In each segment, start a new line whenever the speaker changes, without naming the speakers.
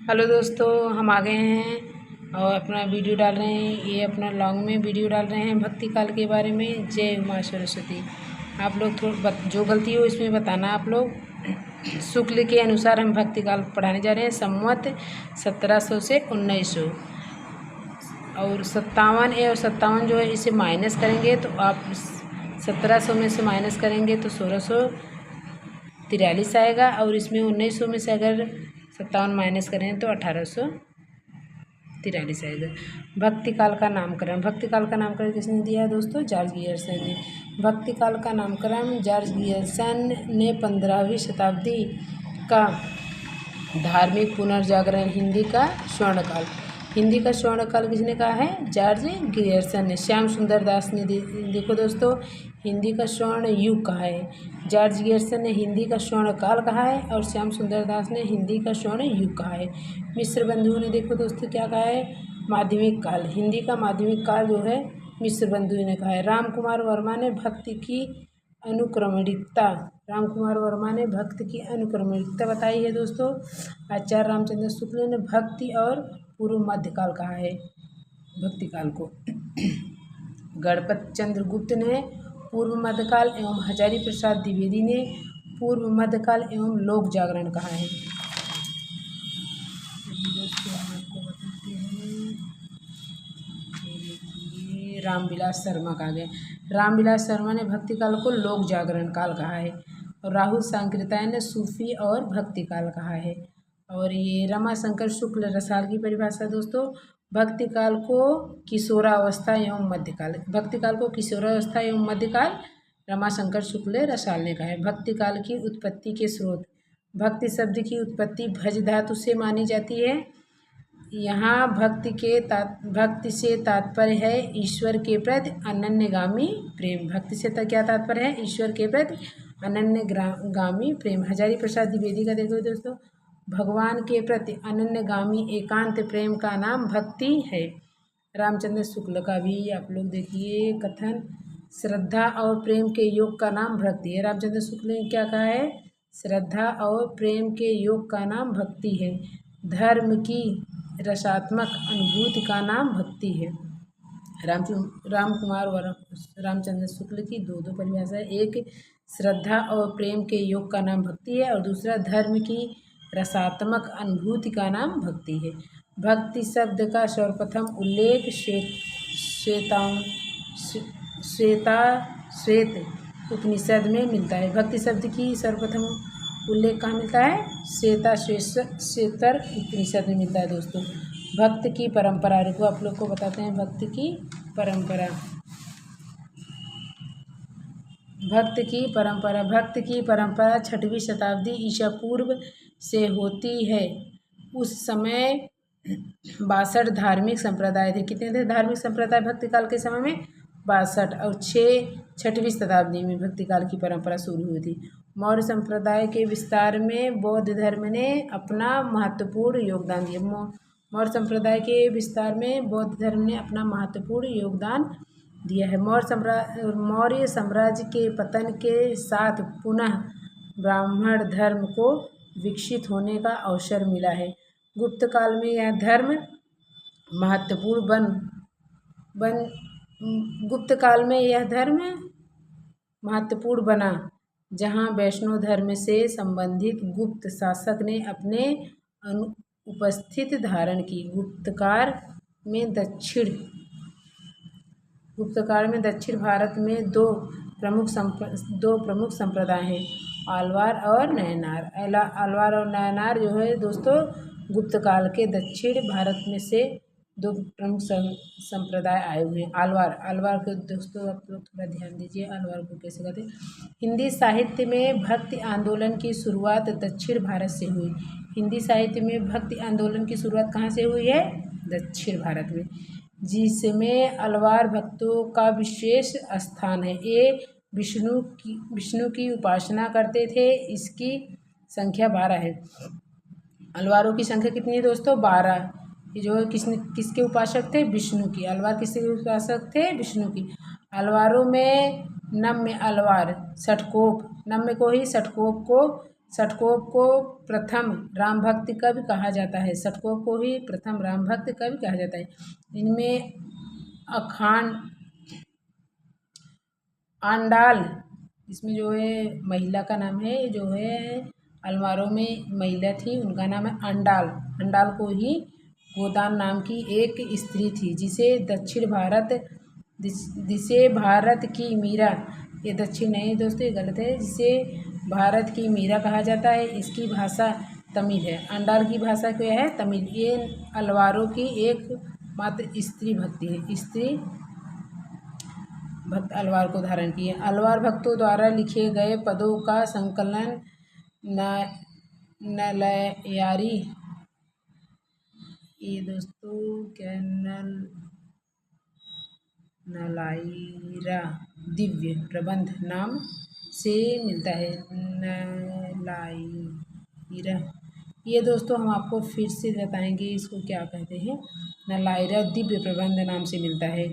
Hello दोस्तों, हम आ गए हैं और अपना वीडियो डाल रहे हैं। ये अपना लॉन्ग में वीडियो डाल रहे हैं भक्ति काल के बारे में। जय उमा सरस्वती। आप लोग जो गलती हो इसमें बताना। आप लोग शुक्ल के अनुसार हम भक्ति काल पढ़ाने जा रहे हैं। संवत 1700 से 1900 और 57 और 57 जो है इसे माइनस करेंगे तो आप 1700 में से माइनस करेंगे तो 1643 आएगा। और इसमें 1900 में से अगर 57 माइनस करें तो 1843 आएगा। भक्ति काल का नामकरण। भक्ति काल का नामकरण किसने दिया है दोस्तों? जॉर्ज गियर्सन ने। भक्ति काल का नामकरण जॉर्ज गियर्सन ने 15वीं शताब्दी का धार्मिक पुनर्जागरण हिंदी का स्वर्णकाल। हिंदी का स्वर्णकाल किसने कहा है? जॉर्ज गियर्सन ने। श्याम सुंदर दास ने देखो दोस्तों, हिंदी का स्वर्ण युग कहा है। जॉर्ज गियर्सन ने हिंदी का स्वर्णकाल कहा है और श्याम सुंदर दास ने हिंदी का स्वर्ण युग कहा है। मिश्र बंधुओं ने देखो दोस्तों क्या कहा है? माध्यमिक काल। हिंदी का माध्यमिक काल जो है मिश्र बंधुओं ने कहा है। राम कुमार वर्मा ने भक्ति की अनुक्रमणिकता। राम कुमार वर्मा ने भक्ति की अनुक्रमणिकता बताई है दोस्तों। आचार्य रामचंद्र शुक्ल ने भक्ति और पूर्व मध्यकाल कहा है भक्ति काल को। गणपत चंद्र गुप्त ने पूर्व मध्यकाल एवं हजारी प्रसाद द्विवेदी ने पूर्व मध्यकाल एवं लोक जागरण कहा है। दोस्तों हम आपको बताते हैं, रामविलास शर्मा कहा गया। रामविलास शर्मा ने भक्ति काल को लोक जागरण काल कहा है और राहुल सांकृत्यायन ने सूफी और भक्ति काल कहा है। और ये रमाशंकर शुक्ल रसाल की परिभाषा दोस्तों, भक्ति काल को किशोरावस्था एवं मध्यकाल। भक्ति काल को किशोरावस्था एवं मध्यकाल रमाशंकर शुक्ल रसाल ने कहा है। भक्ति काल की उत्पत्ति के स्रोत। भक्ति शब्द की उत्पत्ति भज धातु से मानी जाती है। यहाँ भक्ति से तात्पर्य है ईश्वर के प्रति अनन्यगामी प्रेम। भक्ति से क्या तात्पर्य है? ईश्वर के प्रति अनन्यगामी प्रेम। हजारी प्रसाद द्विवेदी का देखो दोस्तों, भगवान के प्रति अनन्यगामी एकांत प्रेम का नाम भक्ति है। रामचंद्र शुक्ल का भी आप लोग देखिए कथन, श्रद्धा और प्रेम के योग का नाम भक्ति है। रामचंद्र शुक्ल ने क्या कहा है? श्रद्धा और प्रेम के योग का नाम भक्ति है। धर्म की रसात्मक अनुभूति का नाम भक्ति है। रामचंद्र शुक्ल की दो परिभाषा है। एक श्रद्धा और प्रेम के योग का नाम भक्ति है और दूसरा धर्म की रसात्मक अनुभूति का नाम भक्ति है। भक्ति शब्द का सर्वप्रथम उल्लेख श्वेत उपनिषद में मिलता है। भक्ति शब्द की सर्वप्रथम उल्लेख कहाँ मिलता है? श्वेतर उपनिषद में मिलता है दोस्तों। भक्ति की परंपरा। रुको आप लोग को बताते हैं भक्ति की परंपरा। भक्ति की परंपरा। भक्ति की परंपरा 6वीं शताब्दी ईसा पूर्व से होती है। उस समय 62 धार्मिक संप्रदाय थे। कितने थे धार्मिक संप्रदाय भक्ति काल के समय में? 62। और 6वीं शताब्दी में भक्ति काल की परंपरा शुरू हुई थी। मौर्य संप्रदाय के विस्तार में बौद्ध धर्म ने अपना महत्वपूर्ण योगदान दिया। मौर्य संप्रदाय के विस्तार में बौद्ध धर्म ने अपना महत्वपूर्ण योगदान दिया है। मौर्य साम्राज्य के पतन के साथ पुनः ब्राह्मण धर्म को विकसित होने का अवसर मिला है। गुप्त काल में यह धर्म महत्वपूर्ण बना, जहाँ वैष्णव धर्म से संबंधित गुप्त शासक ने अपने उपस्थिति धारण की। गुप्तकाल में दक्षिण भारत में दो प्रमुख संप्रदाय हैं, आलवार और नयनार। आलवार और नयनार जो है दोस्तों गुप्त काल के दक्षिण भारत में से दो प्रमुख संप्रदाय आए हुए हैं। आलवार को दोस्तों आप लोग थोड़ा ध्यान दीजिए, आलवार को कैसे कहते हैं। हिंदी साहित्य में भक्ति आंदोलन की शुरुआत दक्षिण भारत से हुई। हिंदी साहित्य में भक्ति आंदोलन की शुरुआत कहाँ से हुई है? दक्षिण भारत में, जिसमें अलवार भक्तों का विशेष स्थान है। ये विष्णु की उपासना करते थे। इसकी संख्या 12 है। अलवारों की संख्या कितनी है दोस्तों? 12। ये जो किसके उपासक थे? विष्णु की। अलवार किसके उपासक थे? विष्णु की। अलवारों में नम में अलवार, षटकोप, नम में को ही षटकोप को षटकोप को प्रथम राम भक्त कवि कहा जाता है। षटकोप को ही प्रथम राम भक्त कवि कहा जाता है। इनमें अखांड आंडाल, इसमें जो है महिला का नाम है, जो है अलमारों में महिला थी उनका नाम है अंडाल। अंडाल को ही गोदान नाम की एक स्त्री थी जिसे भारत की मीरा, ये दक्षिण नहीं दोस्तों, ये गलत है, जिसे भारत की मीरा कहा जाता है। इसकी भाषा तमिल है। अंडाल की भाषा क्या है? तमिल। ये अलवारों की एक मात्र स्त्री भक्ति है, स्त्री भक्त अलवार को धारण किए। अलवार भक्तों द्वारा लिखे गए पदों का संकलन नलयारी, ये दोस्तों क्या नलाइरा दिव्य प्रबंध नाम से मिलता है। नलाइरा, ये दोस्तों हम आपको फिर से बताएंगे इसको क्या कहते हैं। नलाइरा दिव्य प्रबंध नाम से मिलता है।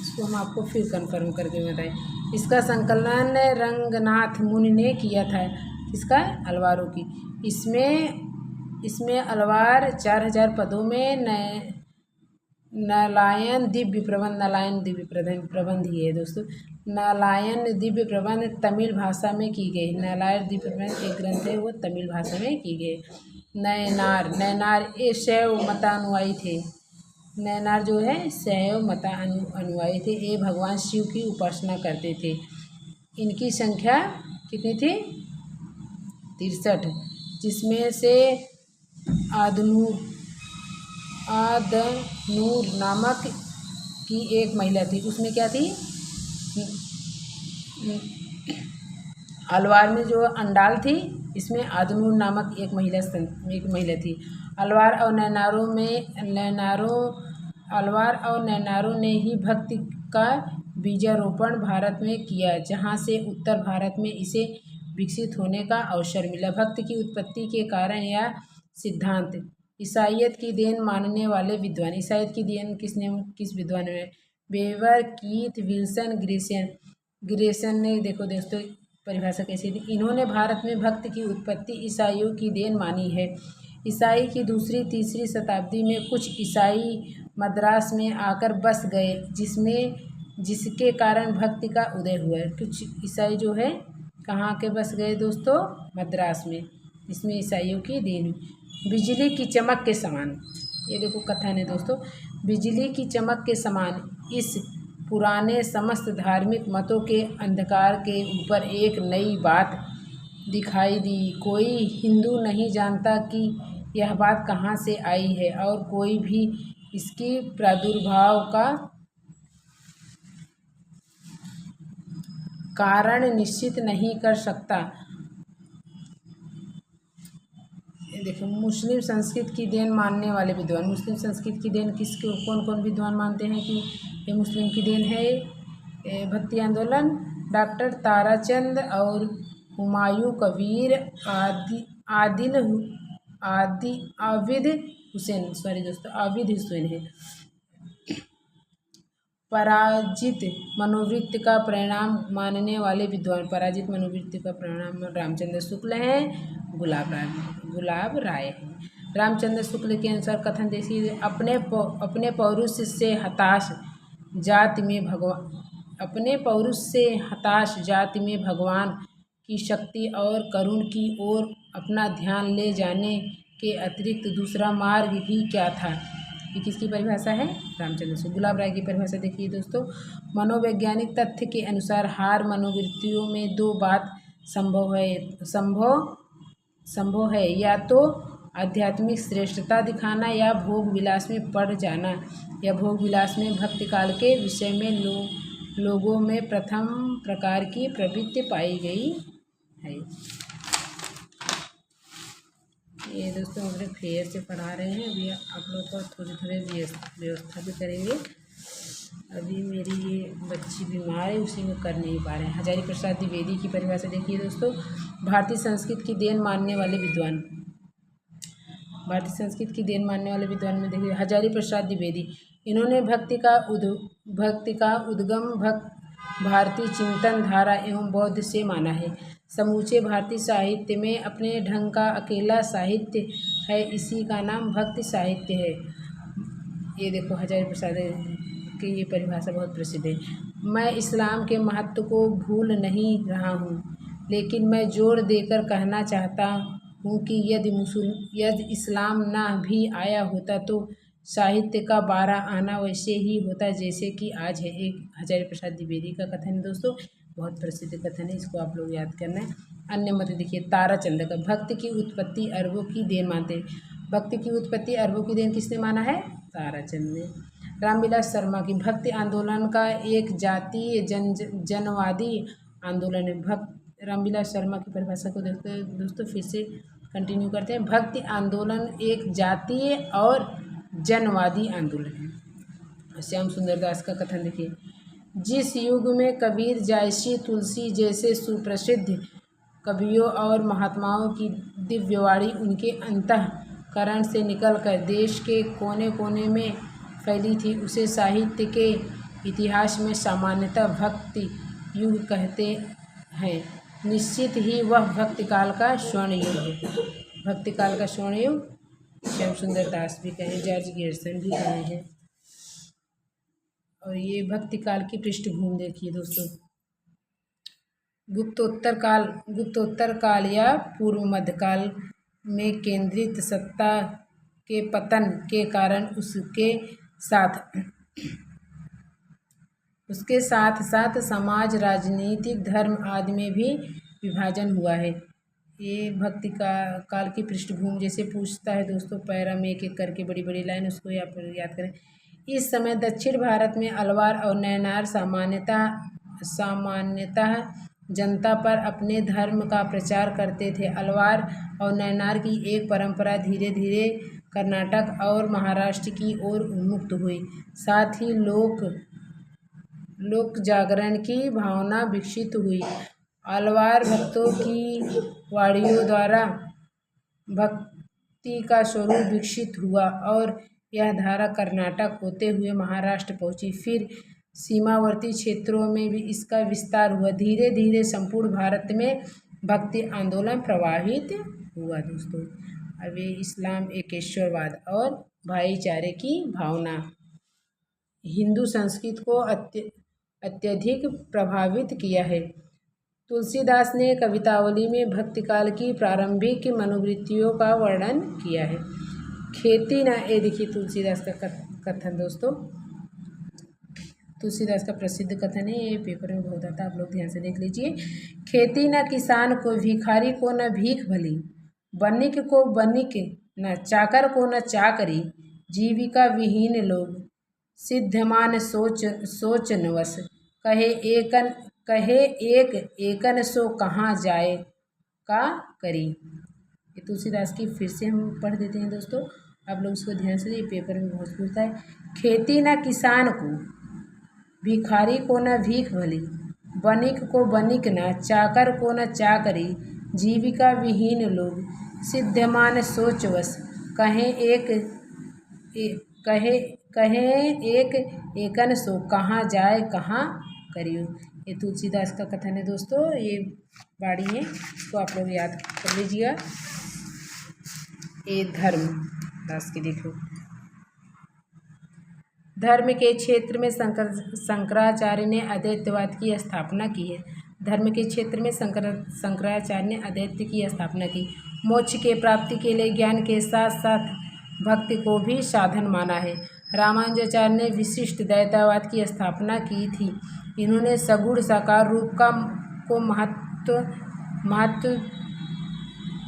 इसको हम आपको फिर कंफर्म करके बताएं। इसका संकलन रंगनाथ मुनि ने किया था। इसका अलवारों की, इसमें अलवार 4000 पदों में नलायन दिव्य प्रबंध ही है दोस्तों। नलायन दिव्य प्रबंध तमिल भाषा में की गई। नलायन दिव्य प्रबंध एक ग्रंथ है, वो तमिल भाषा में की गई। नयनार ये शैव मतानुयायी थे। नयनार जो है शैव मता अनुयायी थे। ये भगवान शिव की उपासना करते थे। इनकी संख्या कितनी थी? 63, जिसमें से आदनूर नामक की एक महिला थी। उसमें क्या थी? अलवार में जो अंडाल थी, इसमें आदनूर नामक एक महिला थी। अलवार और नैनारों ने ही भक्ति का बीजारोपण भारत में किया, जहाँ से उत्तर भारत में इसे विकसित होने का अवसर मिला। भक्ति की उत्पत्ति के कारण यह सिद्धांत ईसाईयत की देन मानने वाले विद्वान, ईसाईयत की देन किस विद्वान ने? वेबर, कीथ, विल्सन, ग्रेसन ने, देखो दोस्तों परिभाषा कैसी थी। इन्होंने भारत में भक्ति की उत्पत्ति ईसाइयों की देन मानी है। ईसाई की 2री-3री शताब्दी में कुछ ईसाई मद्रास में आकर बस गए, जिसके कारण भक्ति का उदय हुआ है। कुछ ईसाई जो है कहाँ के बस गए दोस्तों? मद्रास में। इसमें ईसाइयों की देन। बिजली की चमक के समान, ये देखो कथन है दोस्तों, बिजली की चमक के समान इस पुराने समस्त धार्मिक मतों के अंधकार के ऊपर एक नई बात दिखाई दी। कोई हिंदू नहीं जानता कि यह बात कहाँ से आई है, और कोई भी इसकी प्रादुर्भाव का कारण निश्चित नहीं कर सकता। देखो, मुस्लिम संस्कृत की देन मानने वाले विद्वान, मुस्लिम संस्कृत की देन किसको कौन विद्वान मानते हैं कि ये मुस्लिम की देन है? भक्ति आंदोलन, डॉक्टर ताराचंद और हुमायूं कबीर, आबिद हुसैन है। पराजित मनोवृत्ति का परिणाम मानने वाले विद्वान, पराजित मनोवृत्ति का परिणाम रामचंद्र शुक्ल हैं, गुलाब राय है। रामचंद्र शुक्ल के अनुसार कथन देखिए, अपने पौरुष से हताश जाति में भगवान की शक्ति और करुण की ओर अपना ध्यान ले जाने के अतिरिक्त दूसरा मार्ग ही क्या था? ये किसकी परिभाषा है? रामचंद्र शुक्ल। गुलाब राय की परिभाषा देखिए दोस्तों, मनोवैज्ञानिक तथ्य के अनुसार हार मनोवृत्तियों में 2 बात संभव है, या तो आध्यात्मिक श्रेष्ठता दिखाना या भोग विलास में पड़ जाना। या भोग विलास में भक्ति काल के विषय में लोगों में प्रथम प्रकार की प्रवृत्ति पाई गई है। ये दोस्तों अपने फेयर से पढ़ा रहे हैं। अभी आप लोग को थोड़ी व्यवस्था भी करेंगे। अभी मेरी ये बच्ची बीमार है, उसी में कर नहीं पा रहे हैं। हजारी प्रसाद द्विवेदी की परिभाषा देखिए दोस्तों, भारतीय संस्कृत की देन मानने वाले विद्वान, भारतीय संस्कृत की देन मानने वाले विद्वान में देखिए हजारी प्रसाद द्विवेदी। इन्होंने भक्ति का उद्गम भारतीय चिंतन धारा एवं बौद्ध से माना है। समूचे भारतीय साहित्य में अपने ढंग का अकेला साहित्य है, इसी का नाम भक्ति साहित्य है। ये देखो हजारी प्रसाद की ये परिभाषा बहुत प्रसिद्ध है। मैं इस्लाम के महत्व को भूल नहीं रहा हूँ, लेकिन मैं जोर देकर कहना चाहता हूँ कि यदि इस्लाम ना भी आया होता तो साहित्य का 12 आना वैसे ही होता जैसे कि आज है। एक हजारी प्रसाद द्विवेदी का कथन है दोस्तों, बहुत प्रसिद्ध कथन है, इसको आप लोग याद करना है। अन्य मत देखिए ताराचंद का, भक्ति की उत्पत्ति अरबों की देन मानते हैं। भक्ति की उत्पत्ति अरबों की देन किसने माना है? ताराचंद ने। रामविलास शर्मा की, भक्ति आंदोलन का एक जातीय जनवादी आंदोलन है। रामविलास शर्मा की परिभाषा को देखते हैं दोस्तों, फिर से कंटिन्यू करते हैं। भक्ति आंदोलन एक जातीय और जनवादी आंदोलन है। श्याम सुंदर दास का कथन देखिए, जिस युग में कबीर, जायसी, तुलसी जैसे सुप्रसिद्ध कवियों और महात्माओं की दिव्यवाणी उनके अंतःकरण से निकलकर देश के कोने कोने में फैली थी, उसे साहित्य के इतिहास में सामान्यतः भक्ति युग कहते हैं। निश्चित ही वह भक्तिकाल का स्वर्ण युग है। भक्तिकाल का स्वर्ण युग श्याम सुंदर दास भी कहे, जॉर्ज गैरिसन भी कहे हैं। और ये भक्तिकाल की पृष्ठभूमि देखिए दोस्तों, गुप्तोत्तर काल या पूर्व मध्यकाल में केंद्रित सत्ता के पतन के कारण उसके साथ साथ समाज, राजनीतिक, धर्म आदि में भी विभाजन हुआ है। ये भक्ति काल की पृष्ठभूमि जैसे पूछता है दोस्तों, पैरा में एक एक करके बड़ी बड़ी लाइन, उसको याद करें। इस समय दक्षिण भारत में अलवार और नैनार सामान्यतः जनता पर अपने धर्म का प्रचार करते थे। अलवार और नैनार की एक परंपरा धीरे धीरे कर्नाटक और महाराष्ट्र की ओर उन्मुक्त हुई। साथ ही लोक जागरण की भावना विकसित हुई। अलवार भक्तों की वाणियों द्वारा भक्ति का स्वरूप विकसित हुआ और यह धारा कर्नाटक होते हुए महाराष्ट्र पहुंची। फिर सीमावर्ती क्षेत्रों में भी इसका विस्तार हुआ। धीरे धीरे संपूर्ण भारत में भक्ति आंदोलन प्रवाहित हुआ दोस्तों। अब ये इस्लाम, एकेश्वरवाद और भाईचारे की भावना हिंदू संस्कृति को अत्यधिक प्रभावित किया है। तुलसीदास ने कवितावली में भक्तिकाल की प्रारंभिक मनोवृत्तियों का वर्णन किया है। खेती न, ये देखिए तुलसीदास का कथन दोस्तों, तुलसीदास का प्रसिद्ध कथन है, ये पेपर में बहुत आता है, आप लोग ध्यान से देख लीजिए। खेती न किसान को, भिखारी को न भीख भली, बनिक को बनिक न, चाकर को न चाकरी, जीविका विहीन लोग, सिद्धमान सोच नवस, कहे एक एकन सो कहाँ जाए का करी। ये तुलसीदास की फिर से हम पढ़ देते हैं दोस्तों, आप लोग इसको ध्यान से, ये पेपर में बहुत पूछता है। खेती न किसान को, भिखारी को न भीख भली, बनिक को बनिक न, चाकर को न चाकरी, जीविका विहीन लोग, सिद्धमान सोचवश, कहे एक एकन सो कहाँ जाए कहाँ करियो। ये तुलसीदास का कथन है दोस्तों, ये वाणी है, तो आप लोग याद कर लीजिएगा। ये धर्म दास की देखो, धर्म के क्षेत्र में शंकराचार्य ने अद्वैतवाद की स्थापना की है। धर्म के क्षेत्र में शंकराचार्य ने अद्वैत की स्थापना की। मोक्ष के प्राप्ति के लिए ज्ञान के साथ साथ भक्ति को भी साधन माना है। रामानुजाचार्य ने विशिष्ट द्वैतवाद की स्थापना की थी। इन्होंने सगुण साकार रूप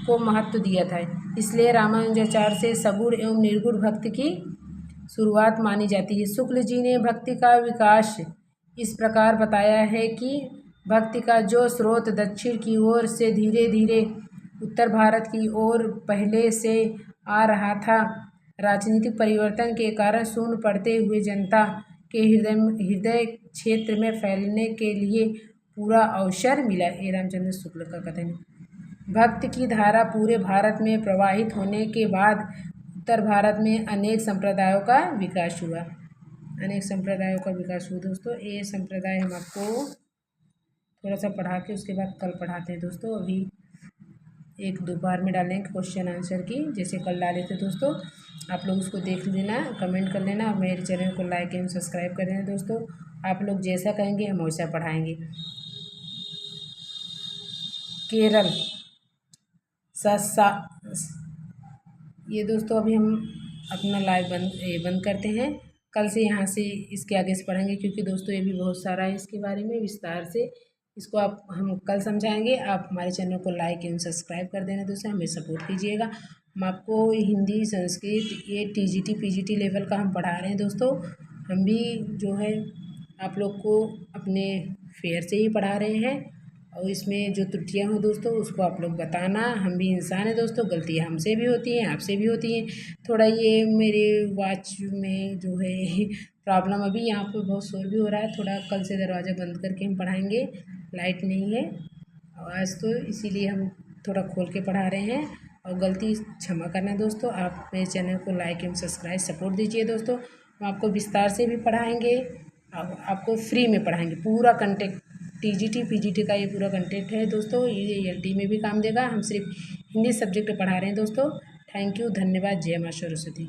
को महत्व दिया था, इसलिए रामानुजाचार्य से सगुण एवं निर्गुण भक्ति की शुरुआत मानी जाती है। शुक्ल जी ने भक्ति का विकास इस प्रकार बताया है कि भक्ति का जो स्रोत दक्षिण की ओर से धीरे धीरे उत्तर भारत की ओर पहले से आ रहा था, राजनीतिक परिवर्तन के कारण शून्य पड़ते हुए जनता के हृदय क्षेत्र में फैलने के लिए पूरा अवसर मिला। ये रामचंद्र शुक्ल का कथन है। भक्ति की धारा पूरे भारत में प्रवाहित होने के बाद उत्तर भारत में अनेक संप्रदायों का विकास हुआ। अनेक संप्रदायों का विकास हुआ दोस्तों। ये संप्रदाय हम आपको थोड़ा सा पढ़ा के उसके बाद कल पढ़ाते हैं दोस्तों। अभी एक दोपहर में डालेंगे क्वेश्चन आंसर की, जैसे कल डाले थे दोस्तों। आप लोग उसको देख लेना, कमेंट कर लेना और मेरे चैनल को लाइक एवं सब्सक्राइब कर देना दोस्तों। आप लोग जैसा कहेंगे हम वैसा पढ़ाएंगे। केरल सा ये दोस्तों अभी हम अपना लाइव बंद करते हैं। कल से यहाँ से इसके आगे से पढ़ेंगे, क्योंकि दोस्तों ये भी बहुत सारा है इसके बारे में विस्तार से। इसको आप हम कल समझाएंगे। आप हमारे चैनल को लाइक एवं सब्सक्राइब कर देना दोस्तों, हमें सपोर्ट कीजिएगा। हम आपको हिंदी संस्कृत ये TGT PGT लेवल का हम पढ़ा रहे हैं दोस्तों। हम भी जो है आप लोग को अपने फेयर से ही पढ़ा रहे हैं, और इसमें जो त्रुटियां हो दोस्तों उसको आप लोग बताना। हम भी इंसान हैं दोस्तों, गलतियां हमसे भी होती हैं, आपसे भी होती हैं। थोड़ा ये मेरे वॉच में जो है प्रॉब्लम, अभी यहाँ पे बहुत शोर भी हो रहा है। थोड़ा कल से दरवाज़ा बंद करके हम पढ़ाएंगे, लाइट नहीं है आज तो, इसीलिए हम थोड़ा खोल के पढ़ा रहे हैं। और गलती क्षमा करना दोस्तों। आप मेरे चैनल को लाइक एवं सब्सक्राइब सपोर्ट दीजिए दोस्तों। हम आपको विस्तार से भी पढ़ाएंगे, आपको फ्री में पढ़ाएंगे। पूरा कंटेंट TGT PGT का ये पूरा कंटेंट है दोस्तों। ये LD में भी काम देगा। हम सिर्फ हिंदी सब्जेक्ट पढ़ा रहे हैं दोस्तों। थैंक यू, धन्यवाद। जय माँ सरस्वती।